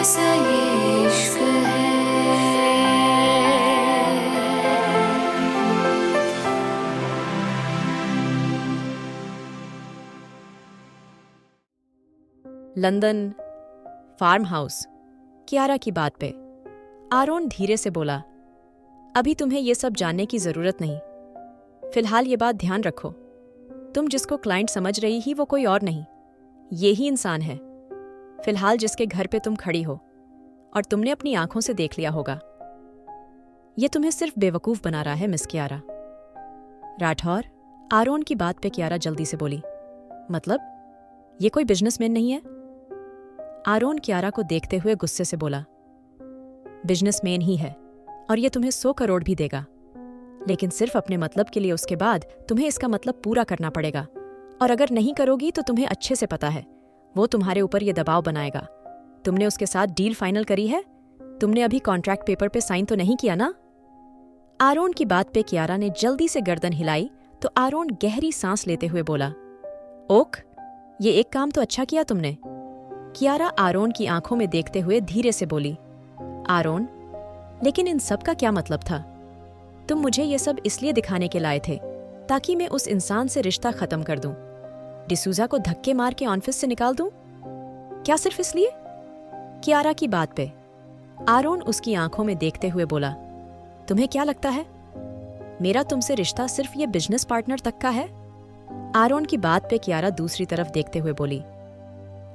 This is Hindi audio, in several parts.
कैसा ये इश्क है। London, farm house. कियारा की बात पे आरोन धीरे से बोला, अभी तुम्हें ये सब जानने की जरूरत नहीं। फिलहाल ये बात ध्यान रखो, तुम जिसको क्लाइंट समझ रही ही वो कोई और नहीं, ये ही इंसान है फिलहाल जिसके घर पे तुम खड़ी हो, और तुमने अपनी आंखों से देख लिया होगा। ये तुम्हें सिर्फ बेवकूफ बना रहा है मिस कियारा। राठौर, आरोन की बात पे कियारा जल्दी से बोली, मतलब ये कोई बिजनेसमैन नहीं है? आरोन कियारा को देखते हुए गुस्से से बोला, बिजनेसमैन ही है और ये तुम्हें 100 करोड़ भी देगा, लेकिन सिर्फ अपने मतलब के लिए। उसके बाद तुम्हें इसका मतलब पूरा करना पड़ेगा, और अगर नहीं करोगी तो तुम्हें अच्छे से पता है वो तुम्हारे ऊपर ये दबाव बनाएगा। तुमने उसके साथ डील फाइनल करी है? तुमने अभी कॉन्ट्रैक्ट पेपर पे साइन तो नहीं किया ना? आरोन की बात पे कियारा ने जल्दी से गर्दन हिलाई तो आरोन गहरी सांस लेते हुए बोला, ओक, ये एक काम तो अच्छा किया तुमने। कियारा आरोन की आंखों में देखते हुए धीरे से बोली, आरोन, लेकिन इन सब का क्या मतलब था? तुम मुझे ये सब इसलिए दिखाने के लाए थे ताकि मैं उस इंसान से रिश्ता खत्म कर दूं, डिसूजा को धक्के मार के ऑफिस से निकाल दूं? क्या सिर्फ इसलिए? कियारा की बात पे आरोन उसकी आंखों में देखते हुए बोला, तुम्हें क्या लगता है मेरा तुमसे रिश्ता सिर्फ ये बिजनेस पार्टनर तक का है? आरोन की बात पे कियारा दूसरी तरफ देखते हुए बोली,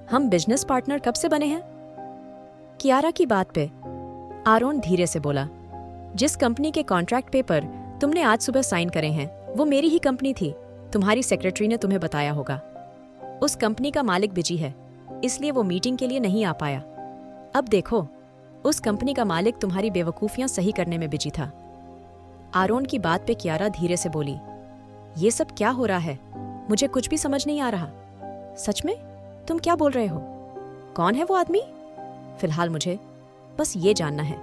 हम बिजनेस पार्टनर कब से बने हैं? कियारा की बात पे आरोन धीरे से बोला, जिस कंपनी के कॉन्ट्रैक्ट पेपर तुमने आज सुबह साइन करे हैं वो मेरी ही कंपनी थी। तुम्हारी सेक्रेटरी ने तुम्हें बताया होगा। उस कंपनी का मालिक बिजी है, इसलिए वो मीटिंग के लिए नहीं आ पाया। अब देखो, उस कंपनी का मालिक तुम्हारी बेवकूफियां सही करने में बिजी था। आरोन की बात पे कियारा धीरे से बोली, ये सब क्या हो रहा है? मुझे कुछ भी समझ नहीं आ रहा। सच में तुम क्या बोल रहे हो? कौन है वो आदमी? फिलहाल मुझे बस ये जानना है।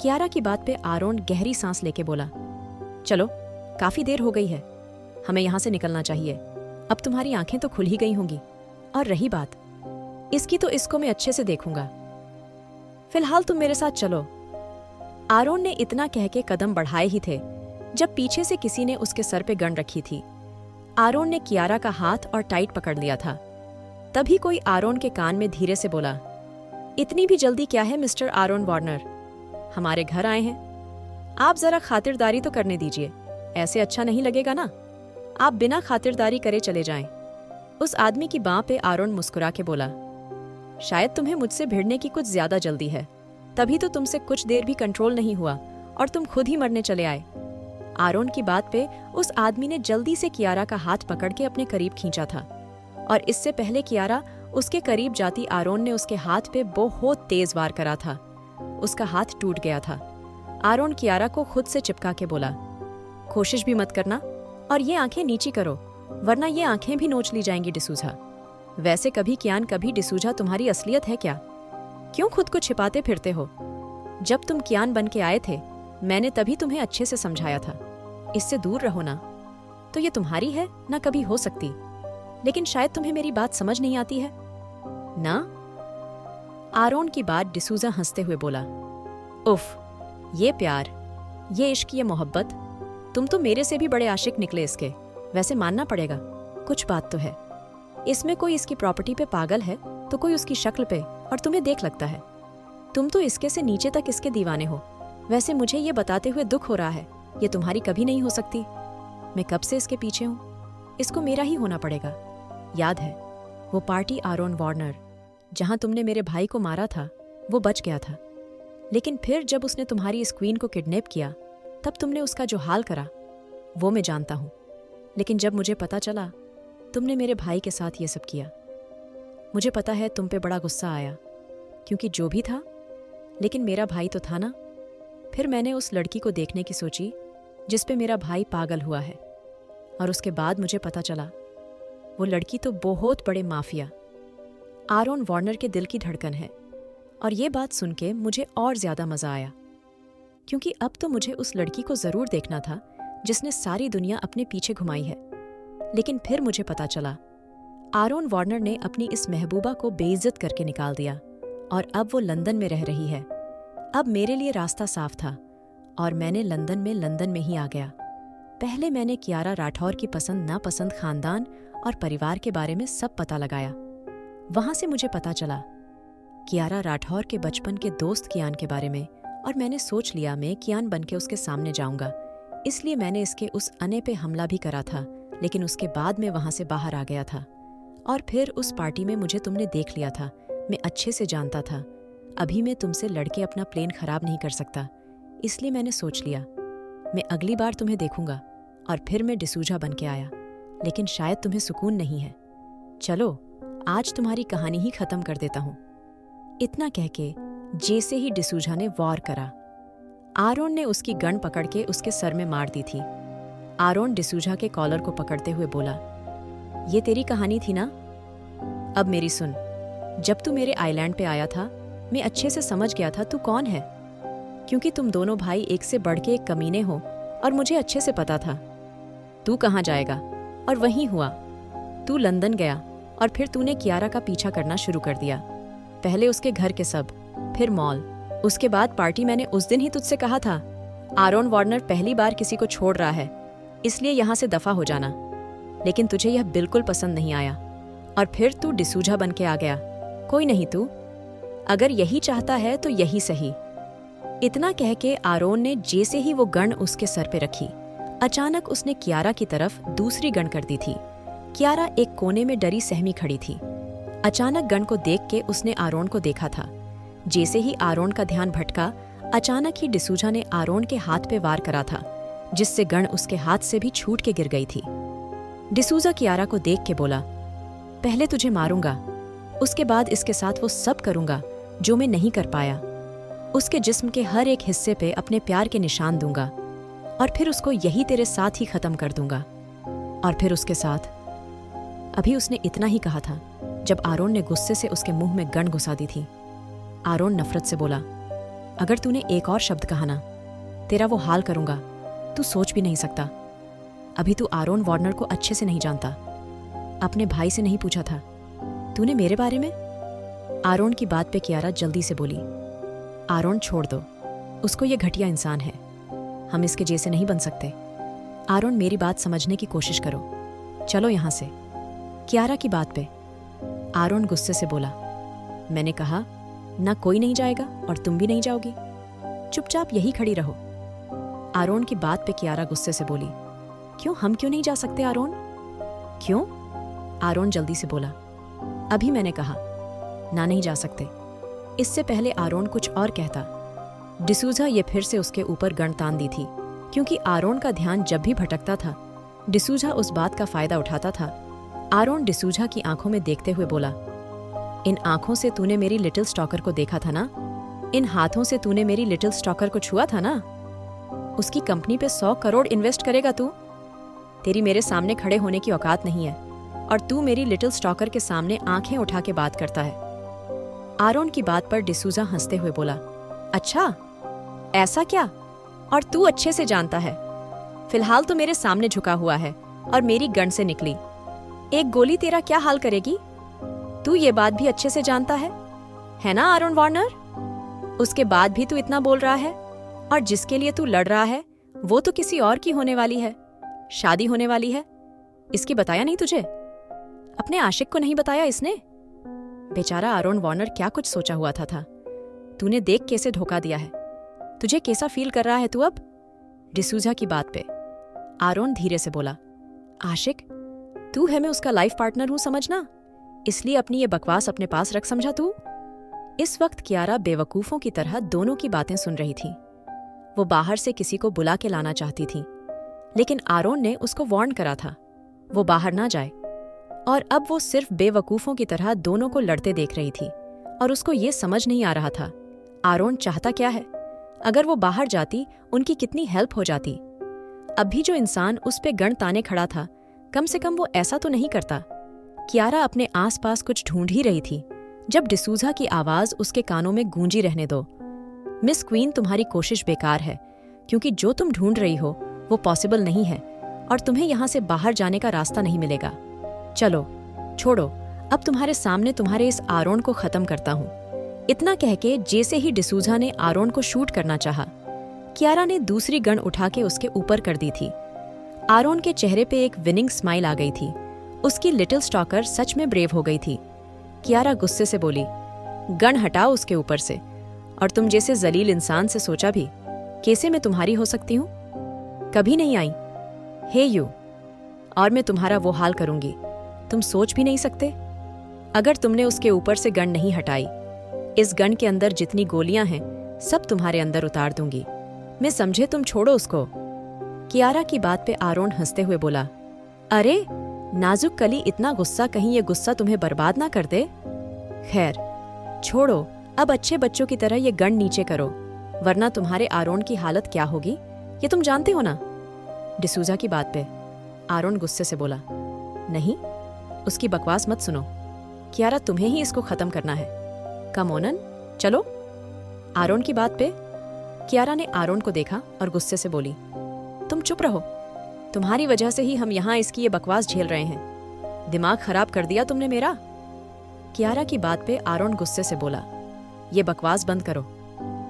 कियारा की बात पे आरोन गहरी सांस लेके बोला, चलो, काफी देर हो गई है, हमें यहां से निकलना चाहिए। अब तुम्हारी आंखें तो खुल ही गई होंगी, और रही बात इसकी तो इसको मैं अच्छे से देखूंगा। फिलहाल तुम मेरे साथ चलो। आरोन ने इतना कह के कदम बढ़ाए ही थे जब पीछे से किसी ने उसके सर पे गन रखी थी। आरोन ने कियारा का हाथ और टाइट पकड़ लिया था। तभी कोई आरोन के कान में धीरे से बोला, इतनी भी जल्दी क्या है मिस्टर आरोन वार्नर? हमारे घर आए हैं, आप जरा खातिरदारी तो करने दीजिए। ऐसे अच्छा नहीं लगेगा ना, आप बिना खातिरदारी करे चले जाएं। उस आदमी की बांह पे आरोन मुस्कुरा के बोला, शायद तुम्हें मुझसे भिड़ने की कुछ ज्यादा जल्दी है, तभी तो तुमसे कुछ देर भी कंट्रोल नहीं हुआ और तुम खुद ही मरने चले आए। आरोन की बात पे उस आदमी ने जल्दी से कियारा का हाथ पकड़ के अपने करीब खींचा था, और इससे पहले कियारा उसके करीब जाती आरोन ने उसके हाथ पे बहुत तेज वार करा था। उसका हाथ टूट गया था। आरोन कियारा को खुद से चिपका के बोला, कोशिश भी मत करना, और ये आंखें नीची करो, वरना ये आंखें भी नोच ली जाएंगी डिसूजा। वैसे कभी कियान कभी डिसूजा तुम्हारी असलियत है क्या? क्यों खुद को छिपाते फिरते हो? जब तुम कियान बन के आए थे मैंने तभी तुम्हें अच्छे से समझाया था, इससे दूर रहो ना। तो ये तुम्हारी है ना कभी हो सकती, लेकिन शायद तुम्हें मेरी बात समझ नहीं आती है ना? आरोन की बात डिसूजा हंसते हुए बोला, उफ, ये प्यार, ये इश्क, ये मोहब्बत, तुम तो मेरे से भी बड़े आशिक निकले इसके। वैसे मानना पड़ेगा, कुछ बात तो है। इसमें कोई इसकी प्रॉपर्टी पे पागल है तो कोई उसकी शक्ल पे, और तुम्हें देख लगता है। तुम तो इसके से नीचे तक इसके दीवाने हो। वैसे मुझे ये बताते हुए दुख हो रहा है, ये तुम्हारी कभी नहीं हो सकती। मैं कब से इसके पीछे हूँ, इसको मेरा ही होना पड़ेगा। याद है वो पार्टी आरोन वार्नर जहां तुमने मेरे भाई को मारा था? वो बच गया था, लेकिन फिर जब उसने तुम्हारी इस क्वीन को किडनैप किया तब तुमने उसका जो हाल करा वो मैं जानता हूं। लेकिन जब मुझे पता चला तुमने मेरे भाई के साथ ये सब किया, मुझे पता है तुम पे बड़ा गुस्सा आया, क्योंकि जो भी था, लेकिन मेरा भाई तो था ना। फिर मैंने उस लड़की को देखने की सोची जिस पे मेरा भाई पागल हुआ है, और उसके बाद मुझे पता चला वो लड़की तो बहुत बड़े माफिया आरोन वार्नर के दिल की धड़कन है। और ये बात सुन के मुझे और ज्यादा मजा आया, क्योंकि अब तो मुझे उस लड़की को जरूर देखना था जिसने सारी दुनिया अपने पीछे घुमाई है। लेकिन फिर मुझे पता चला आरोन वार्नर ने अपनी इस महबूबा को बेइज्जत करके निकाल दिया और अब वो लंदन में रह रही है। अब मेरे लिए रास्ता साफ था और मैंने लंदन में ही आ गया। पहले मैंने कियारा राठौर की पसंद नापसंद, खानदान और परिवार के बारे में सब पता लगाया। वहां से मुझे पता चला कियारा राठौर के बचपन के दोस्त कियान के बारे में, और मैंने सोच लिया मैं कियान बनके उसके सामने जाऊंगा। इसलिए मैंने इसके उस अने पे हमला भी करा था, लेकिन उसके बाद मैं वहां से बाहर आ गया था। और फिर उस पार्टी में मुझे तुमने देख लिया था। मैं अच्छे से जानता था अभी मैं तुमसे लड़के अपना प्लेन खराब नहीं कर सकता। इसलिए मैंने सोच लिया मैं अगली बार तुम्हें देखूंगा। और फिर मैं डिसूजा बन के आया, लेकिन शायद तुम्हें सुकून नहीं है। चलो आज तुम्हारी कहानी ही खत्म कर देता हूं। इतना कह के जैसे ही डिसूजा ने वॉर करा, आरोन ने उसकी गन पकड़ के उसके सर में मार दी थी। आरोन डिसूजा के कॉलर को पकड़ते हुए बोला, ये तेरी कहानी थी ना? अब मेरी सुन। जब तू मेरे आइलैंड पे आया था मैं अच्छे से समझ गया था तू कौन है, क्योंकि तुम दोनों भाई एक से बढ़ के एक कमीने हो और मुझे अच्छे से पता था तू कहाँ जाएगा। और वहीं हुआ। तू लंदन गया और फिर तूने कियारा का पीछा करना शुरू कर दिया। पहले उसके घर के सब, फिर मॉल, उसके बाद पार्टी। मैंने उस दिन ही तुझसे कहा था आरोन वार्नर पहली बार किसी को छोड़ रहा है, इसलिए यहाँ से दफा हो जाना। लेकिन तुझे यह बिल्कुल पसंद नहीं आया और फिर तू डिसूजा बन के आ गया। कोई नहीं, तू अगर यही चाहता है तो यही सही। इतना कह के आरोन ने जैसे ही वो गन उसके सर पे रखी, अचानक उसने कियारा की तरफ दूसरी गन कर दी थी। कियारा एक कोने में डरी सहमी खड़ी थी। अचानक गन को देख के उसने आरोन को देखा था। जैसे ही आरोन का ध्यान भटका, अचानक ही डिसूजा ने आरोन के हाथ पे वार करा था, जिससे गन उसके हाथ से भी छूट के गिर गई थी। डिसूजा कियारा को देख के बोला, पहले तुझे मारूंगा, उसके बाद इसके साथ वो सब करूंगा जो मैं नहीं कर पाया। उसके जिस्म के हर एक हिस्से पे अपने प्यार के निशान दूंगा और फिर उसको यही तेरे साथ ही खत्म कर दूंगा। और फिर उसके साथ। अभी उसने इतना ही कहा था जब आरोन ने गुस्से से उसके मुंह में गन घुसा दी थी। आरोन नफरत से बोला, अगर तूने एक और शब्द कहा ना, तेरा वो हाल करूंगा तू सोच भी नहीं सकता। अभी तू आरोन वार्नर को अच्छे से नहीं जानता। अपने भाई से नहीं पूछा था तूने मेरे बारे में? आरोन की बात पे कियारा जल्दी से बोली, आरोन छोड़ दो, उसको ये घटिया इंसान है, हम इसके जैसे नहीं बन सकते। आरोन मेरी बात समझने की कोशिश करो, चलो यहां से। कियारा की बात पे आरोन गुस्से से बोला, मैंने कहा ना कोई नहीं जाएगा और तुम भी नहीं जाओगी, चुपचाप यही खड़ी रहो। आरोन की बात पे कियारा गुस्से से बोली, क्यों, हम क्यों नहीं जा सकते आरोन? क्यों? आरोन जल्दी से बोला, अभी मैंने कहा ना, नहीं जा सकते। इससे पहले आरोन कुछ और कहता, डिसूजा ये फिर से उसके ऊपर गन तान दी थी, क्योंकि आरोन का ध्यान जब भी भटकता था डिसूजा उस बात का फायदा उठाता था। आरोन डिसूजा की आंखों में देखते हुए बोला, इन आंखों से तूने मेरी लिटिल स्टॉकर को देखा था ना? इन हाथों से तूने मेरी लिटिल स्टॉकर को छुआ था ना? उसकी कंपनी पे 100 करोड़ इन्वेस्ट करेगा तू? तेरी मेरे सामने खड़े होने की औकात नहीं है और तू मेरी लिटिल स्टॉकर के सामने आंखें उठा के बात करता है। आरोन की बात पर डिसूजा हंसते हुए बोला, अच्छा ऐसा क्या? और तू अच्छे से जानता है। फिलहाल तो मेरे सामने झुका हुआ है और मेरी गन से निकली एक गोली तेरा क्या हाल करेगी? तू ये बात भी अच्छे से जानता है ना आरोन वार्नर? उसके बाद भी तू इतना बोल रहा है, और जिसके लिए तू लड़ रहा है वो तो किसी और की होने वाली है, शादी होने वाली है। इसकी बताया नहीं तुझे? अपने आशिक को नहीं बताया इसने? बेचारा आरोन वार्नर क्या कुछ सोचा हुआ था। तूने देख कैसे धोखा दिया है। तुझे कैसा फील कर रहा है तू अब? डिसूजा की बात पे आरोन धीरे से बोला, आशिक तू है, मैं उसका लाइफ पार्टनर हूं समझना, इसलिए अपनी ये बकवास अपने पास रख, समझा तू? इस वक्त कियारा बेवकूफों की तरह दोनों की बातें सुन रही थी। वो बाहर से किसी को बुला के लाना चाहती थी, लेकिन आरोन ने उसको वार्न करा था वो बाहर ना जाए, और अब वो सिर्फ बेवकूफों की तरह दोनों को लड़ते देख रही थी और उसको ये समझ नहीं आ रहा था आरोन चाहता क्या है। अगर वो बाहर जाती उनकी कितनी हेल्प हो जाती। अब भी जो इंसान उस पे गण ताने खड़ा था, कम से कम वो ऐसा तो नहीं करता। कियारा अपने आसपास कुछ ढूंढ ही रही थी जब डिसूजा की आवाज उसके कानों में गूंजी रहने दो, मिस क्वीन तुम्हारी कोशिश बेकार है, क्योंकि जो तुम ढूंढ रही हो वो पॉसिबल नहीं है और तुम्हें यहाँ से बाहर जाने का रास्ता नहीं मिलेगा। चलो छोड़ो, अब तुम्हारे सामने तुम्हारे इस आरोन को खत्म करता हूँ। इतना कह के जैसे ही डिसूजा ने आरोन को शूट करना चाहा, कियारा ने दूसरी गन उठा के उसके ऊपर कर दी थी। आरोन के चेहरे पे एक विनिंग स्माइल आ गई थी। उसकी लिटिल स्टॉकर सच में ब्रेव हो गई थी। कियारा गुस्से से बोली, गन हटाओ उसके ऊपर से, और तुम जैसे जलील इंसान से सोचा भी, कैसे मैं तुम्हारी हो सकती हूँ? कभी नहीं आई। हे यू, और मैं तुम्हारा वो हाल करूंगी, तुम सोच भी नहीं सकते। अगर तुमने उसके ऊपर से गन नहीं हटाई, इस गन के अंदर जितनी गोलियां हैं सब तुम्हारे अंदर उतार दूंगी। मैं समझे, तुम छोड़ो उसको। कियारा की बात पे आरोन हंसते हुए बोला, अरे नाजुक कली, इतना गुस्सा, कहीं ये गुस्सा तुम्हें बर्बाद ना कर दे। खैर छोड़ो, अब अच्छे बच्चों की तरह ये गन नीचे करो, वरना तुम्हारे आरोन की हालत क्या होगी ये तुम जानते हो ना। डिसूजा की बात पे आरोन गुस्से से बोला, नहीं, उसकी बकवास मत सुनो। कियारा, तुम्हें ही इसको खत्म करना है। कम ओनन, चलो। आरोन की बात पे कियारा ने आरोन को देखा और गुस्से से बोली, तुम चुप रहो, तुम्हारी वजह से ही हम यहाँ इसकी ये बकवास झेल रहे हैं। दिमाग खराब कर दिया तुमने मेरा। कियारा की बात पे आरोन गुस्से से बोला, ये बकवास बंद करो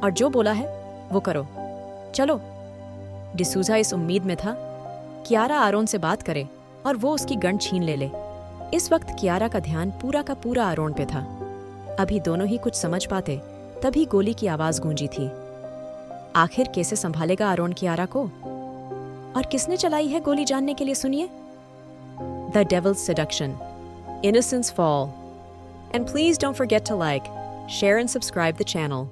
और जो बोला है वो करो, चलो। डिसूजा इस उम्मीद में था कियारा आरोन से बात करे और वो उसकी गन छीन ले। इस वक्त कियारा का ध्यान पूरा का पूरा आरोन पे था। अभी दोनों ही कुछ समझ पाते तभी गोली की आवाज गूंजी थी। आखिर कैसे संभालेगा आरोन कियारा को, और किसने चलाई है गोली, जानने के लिए सुनिए the devil's seduction, Innocence Fall. And please don't forget to like, share and subscribe the channel.